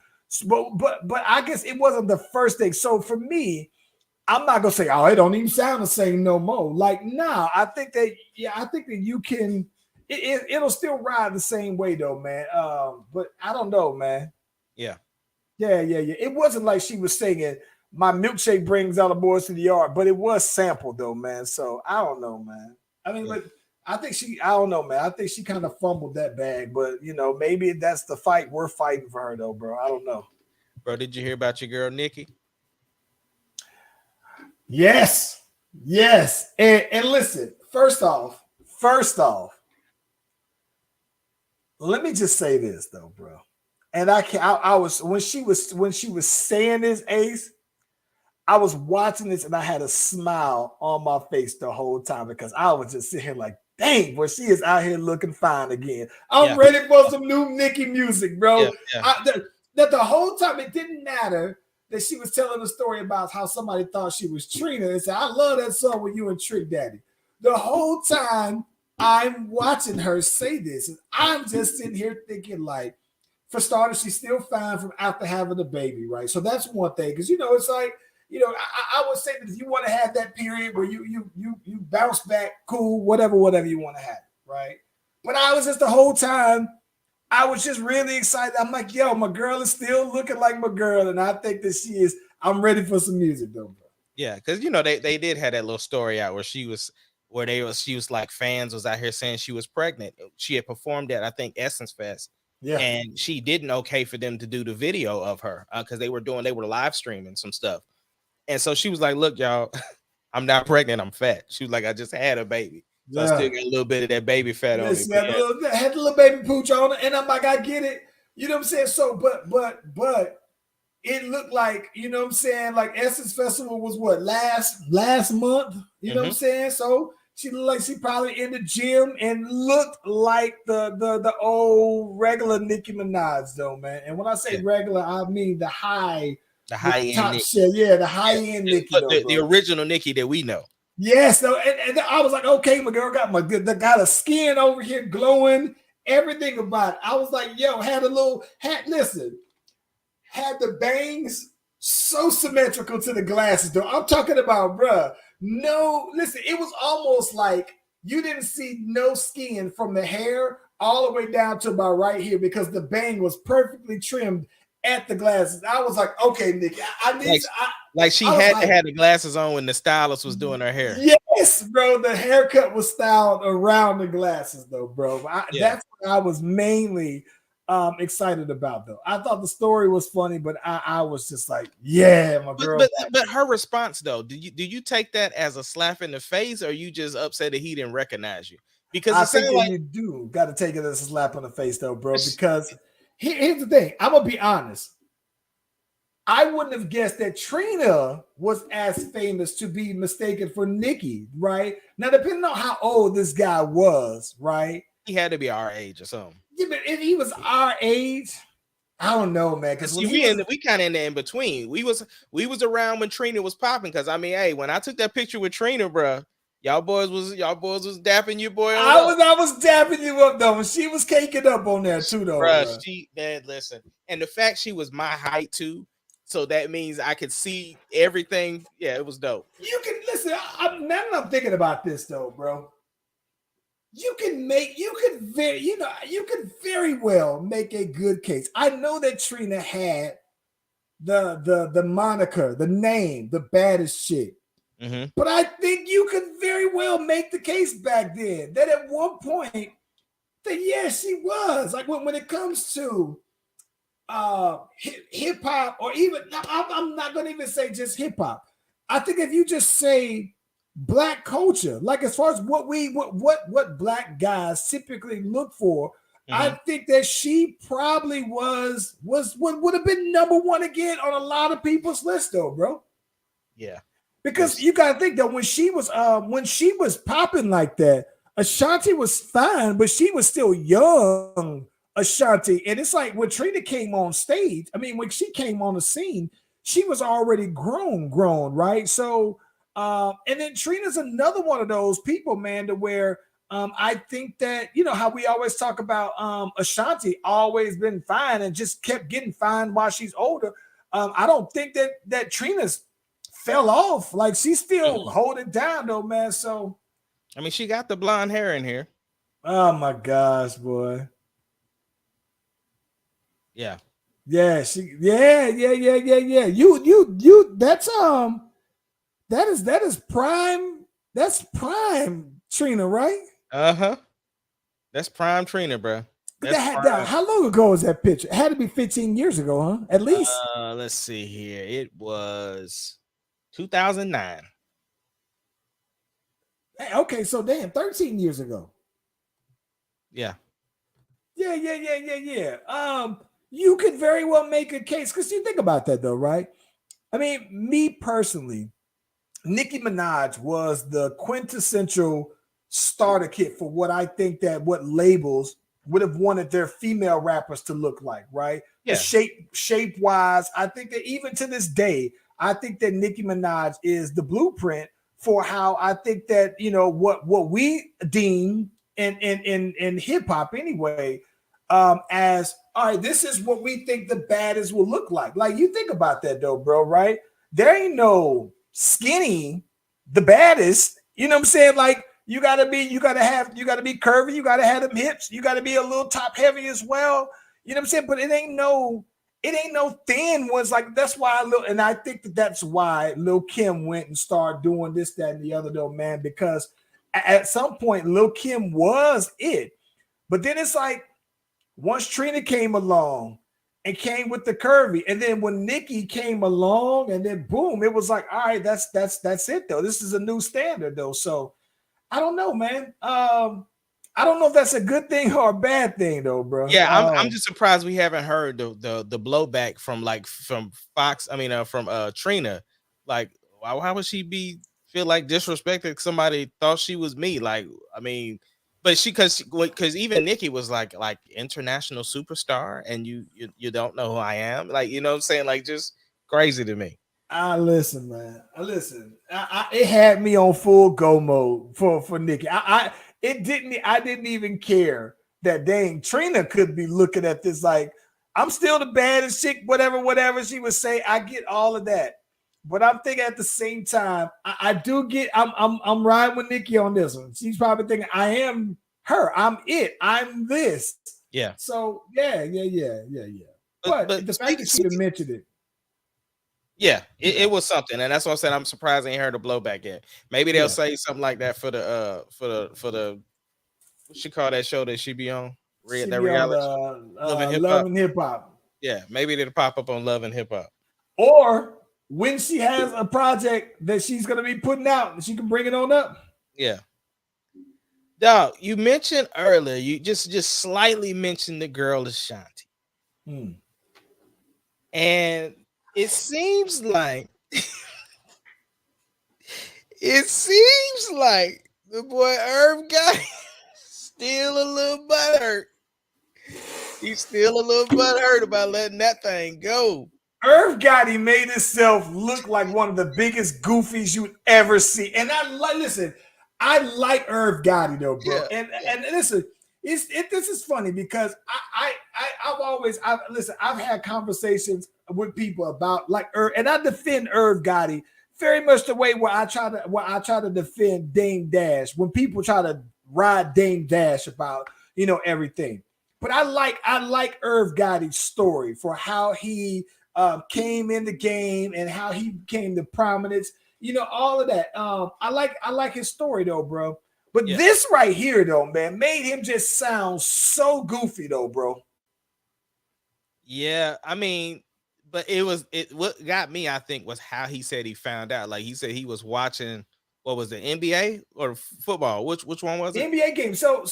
But I guess it wasn't the first thing. So for me, I'm not gonna say, oh, it don't even sound the same no more. Like, nah, I think that you can. It'll still ride the same way though, man. But I don't know, man. Yeah. It wasn't like she was singing "My milkshake brings all the boys to the yard," but it was sampled though, man. So I don't know, man. I mean, but I don't know, man. I think she kind of fumbled that bag, but maybe that's the fight we're fighting for her though, bro. I don't know. Bro, did you hear about your girl Nikki? Yes. And listen, first off, let me just say this though, bro. And I was when she was saying this, Ace, I was watching this and I had a smile on my face the whole time, because I was just sitting here like, dang, boy, she is out here looking fine again. I'm ready for some new Nicki music, bro. That the whole time it didn't matter that she was telling a story about how somebody thought she was Trina and said, I love that song with you and Trick Daddy. The whole time I'm watching her say this, and I'm just sitting here thinking, like, for starters, she's still fine from after having a baby, right? So that's one thing, because it's like, I would say that if you want to have that period where you bounce back, cool, whatever you want to have, right? But I was just the whole time, I was just really excited. I'm like, yo, my girl is still looking like my girl, and I think that she is. I'm ready for some music, though, bro. Yeah, because they did have that little story out where she was like, fans was out here saying she was pregnant. She had performed at, I think, Essence Fest. Yeah, and she didn't okay for them to do the video of her because they were live streaming some stuff. And so she was like, look, y'all, I'm not pregnant, I'm fat. She was like, I just had a baby. So I still got a little bit of that baby fat on me. Had a little baby pooch on it, and I'm like, I get it. You know what I'm saying? So, but it looked like, you know what I'm saying, like Essence Festival was what, last month? You know what I'm saying? So she looked like she probably in the gym and looked like the old regular Nicki Minaj, though, man. And when I say regular, I mean the high end Nicki. The high end Nicki. The original Nicki that we know. Yes, so and I was like, okay, my girl got got a skin over here glowing, everything about it. I was like, yo, had the bangs so symmetrical to the glasses, though. I'm talking about, bruh. No, listen, it was almost like you didn't see no skin from the hair all the way down to about right here because the bang was perfectly trimmed at the glasses. I was like, okay, Nikki, I need Like, to, like she I was had like, to have the glasses on when the stylist was doing her hair. yes, bro. The haircut was styled around the glasses, though, bro. Yeah. That's what I was mainly excited about, though. I thought the story was funny, but I was just like, yeah, my girl. But her response though, do you take that as a slap in the face, or you just upset that he didn't recognize you? Because I it think sounded that like you do got to take it as a slap on the face, though, bro. Because here's the thing. I'm gonna be honest. I wouldn't have guessed that Trina was as famous to be mistaken for Nikki, right? Now, depending on how old this guy was, right? he had to be our age or something. Yeah, but if he was our age, I don't know, man. Because See, we kind of in between. We was around when Trina was popping. Because I mean, hey, when I took that picture with Trina, bro, y'all boys was dapping your boy. I was dapping you up though. She was caking up on there too, though. Bruh, man, listen, and the fact she was my height too, so that means I could see everything. Yeah, it was dope. You can listen. Now that I'm thinking about this though, bro. You could very well make a good case. I know that Trina had the moniker, the name, the baddest chick. Mm-hmm. But I think you could very well make the case back then that at one point that yes, she was. Like when it comes to hip hop, or even I'm not gonna even say just hip hop. I think if you just say Black culture, like as far as what Black guys typically look for, I think that she probably would have been number one again on a lot of people's list, though, bro. Yeah, because you gotta think that when she was popping like that, Ashanti was fine, but she was still young, Ashanti. And it's like when Trina came on stage, I mean, when she came on the scene, she was already grown, right? So and then Trina's another one of those people, man, to where I think that, you know, how we always talk about Ashanti always been fine and just kept getting fine while she's older. I don't think that Trina's fell off. Like she's still holding down though, man. So I mean, she got the blonde hair in here. Oh my gosh, boy. Yeah. Yeah, yeah. You that is prime. That's prime Trina, right? That's prime Trina, bro. How long ago was that picture? It had to be 15 years ago, huh? At least. Let's see here. It was 2009. Okay, so damn, 13 years ago. Yeah. Yeah. You could very well make a case because you think about that though, right? I mean, me personally, Nicki Minaj was the quintessential starter kit for what I think that what labels would have wanted their female rappers to look like, right? Yeah. Shape wise, I think that even to this day, I think that Nicki Minaj is the blueprint for how I think that, you know, what we deem in hip hop anyway, as all right, this is what we think the baddest will look like. Like you think about that though, bro, right? There ain't no skinny, the baddest. You know what I'm saying? Like you gotta be curvy, you gotta have them hips, you gotta be a little top heavy as well. You know what I'm saying? But it ain't no thin ones. Like that's why and I think that's why Lil Kim went and started doing this, that, and the other though, man, because at some point Lil Kim was it. But then it's like once Trina came along and came with the curvy, and then when Nicki came along, and then boom, it was like, all right, that's it though. This is a new standard though. So I don't know, man. I don't know if that's a good thing or a bad thing though, bro. Yeah, I'm just surprised we haven't heard the blowback from Fox. I mean, from Trina. Like, why would she feel like disrespected? Somebody thought she was me. Like, I mean. But because even Nicki was like international superstar, and you don't know who I am, like, you know what I'm saying, like just crazy to me. Listen, man. It had me on full go mode for Nicki. I didn't even care that dang Trina could be looking at this like I'm still the baddest chick, whatever she would say. I get all of that. But I'm thinking at the same time, I do get I'm riding with Nikki on this one. She's probably thinking I am her, I'm it, I'm this. Yeah. So yeah. But the fact that she even mentioned it. Yeah, it was something, and that's what I'm saying. I'm surprised I ain't heard a blowback yet. Maybe they'll say something like that for the what you call that show that she be on? That reality Love and Hip Hop. Yeah, maybe it'll pop up on Love and Hip Hop. Or when she has a project that she's gonna be putting out, she can bring it on up. Yeah. Dog, you mentioned earlier, you just slightly mentioned the girl Ashanti. And it seems like the boy Irv got still a little butthurt. He's still a little butthurt about letting that thing go. Irv Gotti made himself look like one of the biggest goofies you'd ever see. And I like Irv Gotti though, bro. Yeah. And listen, this is funny because I've had conversations with people about like Irv, and I defend Irv Gotti very much the way where I try to defend Dame Dash when people try to ride Dame Dash about everything. But I like Irv Gotti's story for how he came in the game and how he came to prominence. All of that. I like his story though, bro. But this right here though, man, made him just sound so goofy though, bro. Yeah, I mean, but what got me, I think, was how he said he found out. Like he said he was watching, what was it, NBA or football? Which one was it? NBA game. So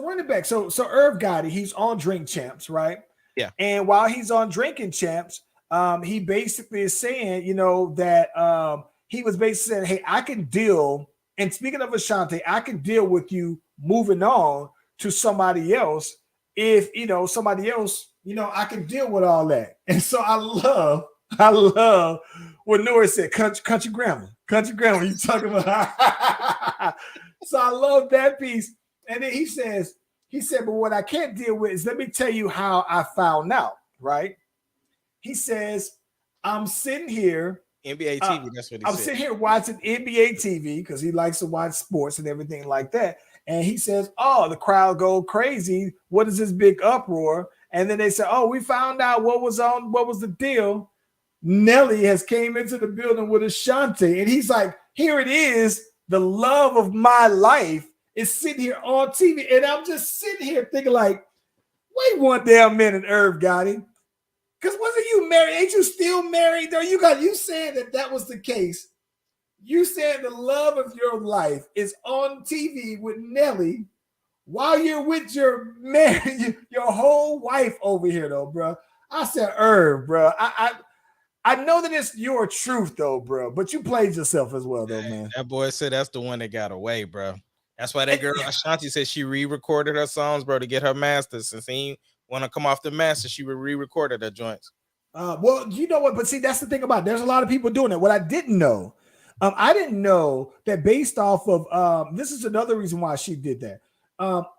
running back. So Irv Gotti, he's on Drink Champs, right? Yeah. And while he's on Drinking Champs, he basically is saying, that he was basically saying, hey, I can deal. And speaking of Ashanti, I can deal with you moving on to somebody else. If somebody else, I can deal with all that. And so I love what Nori said, country grammar. You talking about? So I love that piece. And then he said, but what I can't deal with is, let me tell you how I found out, right? He says, I'm sitting here. NBA TV, that's what he said. I'm sitting here watching NBA TV because he likes to watch sports and everything like that. And he says, oh, the crowd go crazy. What is this big uproar? And then they say, oh, we found out what was the deal. Nelly has came into the building with Ashanti. And he's like, here it is. The love of my life is sitting here on TV. And I'm just sitting here thinking like, wait one damn minute, Irv Gotti. Because wasn't you married? Ain't you still married? Though you said that was the case. You said the love of your life is on TV with Nelly while you're with your whole wife over here, though, bro. I said, Irv, bro. I know that it's your truth, though, bro. But you played yourself as well, though, man. That boy said that's the one that got away, bro. That's why that girl Ashanti said she re-recorded her songs, bro, to get her masters. Since he want to come off the master, she re-recorded her joints. Well, you know what? But see, that's the thing about it. There's a lot of people doing it. What I didn't know, I didn't know that based off of this is another reason why she did that.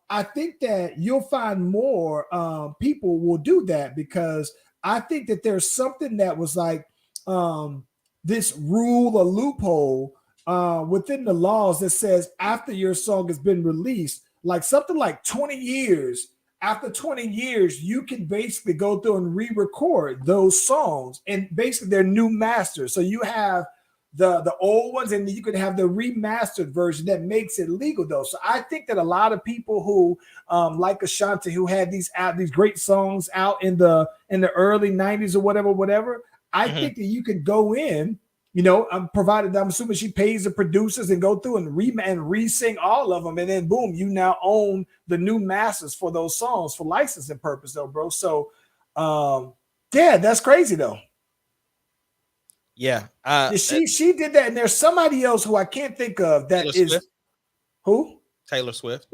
I think that you'll find more people will do that because I think that there's something that was like this rule or loophole within the laws that says after your song has been released, like something like 20 years. After 20 years, you can basically go through and re-record those songs and basically they're new masters. So you have the old ones and you can have the remastered version that makes it legal though. So I think that a lot of people who like Ashanti, who had these great songs out in the early 90s or whatever, I think that you could go in, provided I'm assuming she pays the producers and go through and re-sing all of them. And then boom, you now own the new masters for those songs for licensing purpose though, bro. So yeah, that's crazy though. Yeah. She did that. And there's somebody else who I can't think of that Taylor is Swift. Who? Taylor Swift.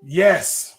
Yes.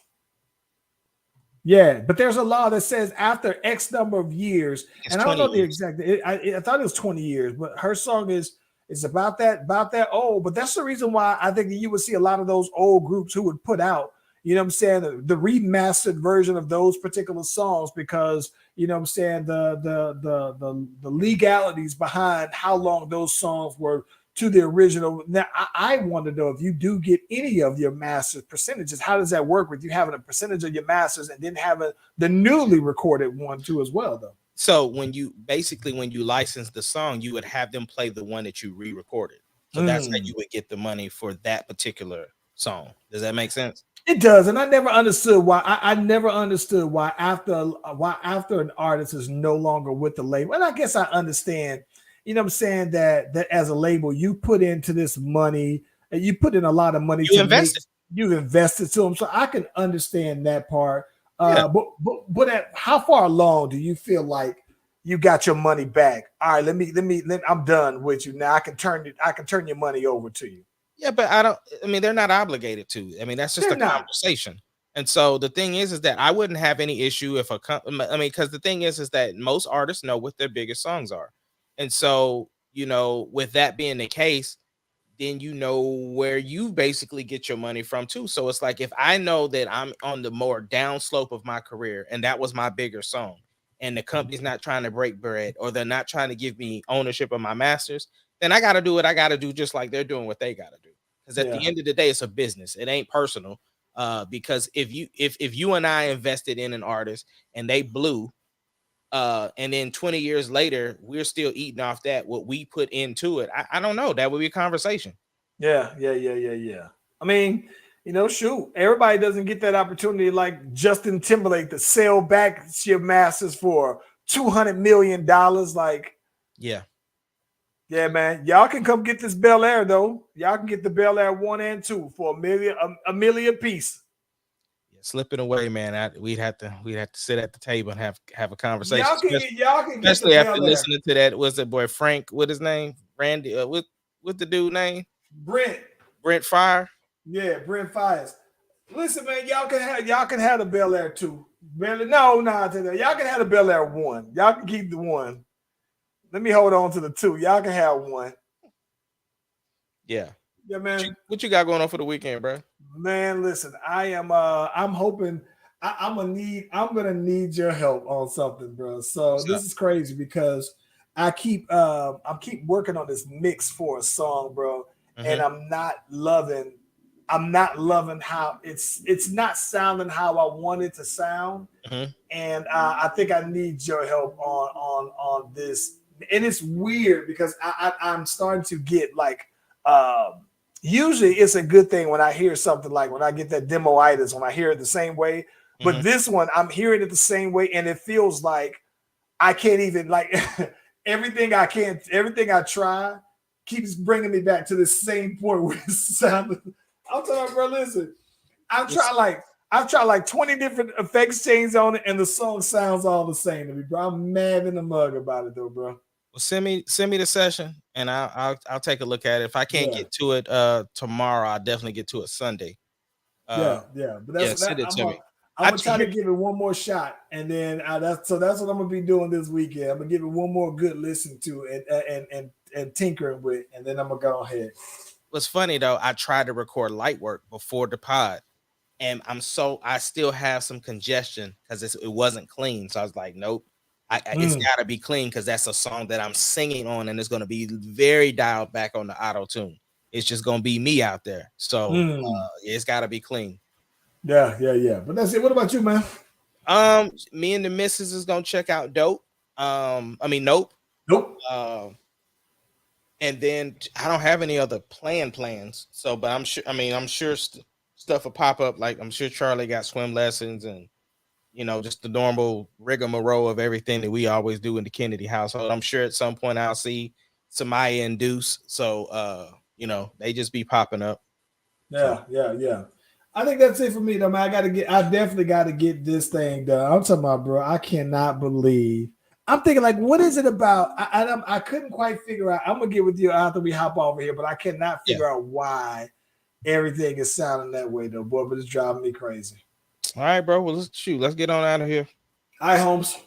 Yeah, but there's a law that says after X number of years, and I don't know the exact. I thought it was 20 years, but her song is about that old. But that's the reason why I think that you would see a lot of those old groups who would put out, you know what I'm saying, the remastered version of those particular songs, because you know what I'm saying, the legalities behind how long those songs were to the original. Now I want to know, if you do get any of your masters percentages, how does that work with you having a percentage of your masters and then having the newly recorded one too as well, though? So when you license the song, you would have them play the one that you re-recorded. So that's how you would get the money for that particular song. Does that make sense? It does, and I never understood why. I never understood why after an artist is no longer with the label. And I guess I understand, you know what I'm saying, that as a label, you put into this money, and you put in a lot of money. You invested. You've invested to them, so I can understand that part. But at how far along do you feel like you got your money back? All right, let me I'm done with you now. I can turn your money over to you. Yeah, but they're not obligated to. I mean, that's just a conversation. And so the thing is that I wouldn't have any issue if because the thing is that most artists know what their biggest songs are. And so, you know, with that being the case, then you know where you basically get your money from too. So it's like, if I know that I'm on the more down slope of my career and that was my bigger song, and the company's not trying to break bread, or they're not trying to give me ownership of my masters, then I got to do what I got to do, just like they're doing what they got to do. Because at the end of the day, it's a business. It ain't personal. Because if you and I invested in an artist and they blew, and then 20 years later, we're still eating off that, what we put into it, I don't know. That would be a conversation. Yeah. I mean, you know, shoot, everybody doesn't get that opportunity like Justin Timberlake to sell back your masters for $200 million. Like, yeah, man. Y'all can come get this Bel Air though. Y'all can get the Bel Air 1 and 2 for a million piece. Slipping away, man. We'd have to sit at the table and have a conversation. Y'all can especially after listening to that. Was it boy Frank? What his name? Randy? What the dude name? Brent Fire. Yeah, Brent Fires. Listen, man. Y'all can have the Bel Air 2. Y'all can have the Bel Air 1. Y'all can keep the 1. Let me hold on to the 2. Y'all can have 1. Yeah. Yeah, man. What you got going on for the weekend, bro? Man, listen, I'm hoping I'm gonna need your help on something, bro. So this is crazy because I'm keep working on this mix for a song, bro, and I'm not loving how it's not sounding how I want it to sound, and I think I need your help on this. And it's weird because I'm starting to get like. Usually it's a good thing when I hear something, like when I get that demoitis, when I hear it the same way. But this one, I'm hearing it the same way, and it feels like I can't even, like, everything I try keeps bringing me back to the same point where it sounded. I'm telling you, bro, listen, I've tried like 20 different effects changes on it, and the song sounds all the same to me, bro. I'm mad in the mug about it though, bro. Well, send me the session, and I'll take a look at it. If I can't get to it tomorrow, I'll definitely get to it Sunday. But send it to me. I'm gonna try to give it one more shot, and then that's what I'm gonna be doing this weekend. I'm gonna give it one more good listen to and tinkering with, and then I'm gonna go ahead. What's funny though, I tried to record light work before the pod, and I still have some congestion because it wasn't clean. So I was like, nope. It's got to be clean because that's a song that I'm singing on, and it's going to be very dialed back on the auto tune. It's just going to be me out there, so it's got to be clean. Yeah. But that's it. What about you, man? Me and the missus is going to check out Nope. Nope. And then I don't have any other plans. So, but I'm sure stuff will pop up. Like I'm sure Charlie got swim lessons and. You know, just the normal rigmarole of everything that we always do in the Kennedy household. I'm sure at some point I'll see Samaya and Deuce. So, you know, they just be popping up. Yeah. I think that's it for me, though, man. I definitely got to get this thing done. I'm talking about, bro, I cannot believe. I'm thinking, like, what is it about? I couldn't quite figure out. I'm going to get with you after we hop over here, but I cannot figure out why everything is sounding that way, though, boy, but it's driving me crazy. All right, bro. Well, let's get on out of here. All right, Holmes.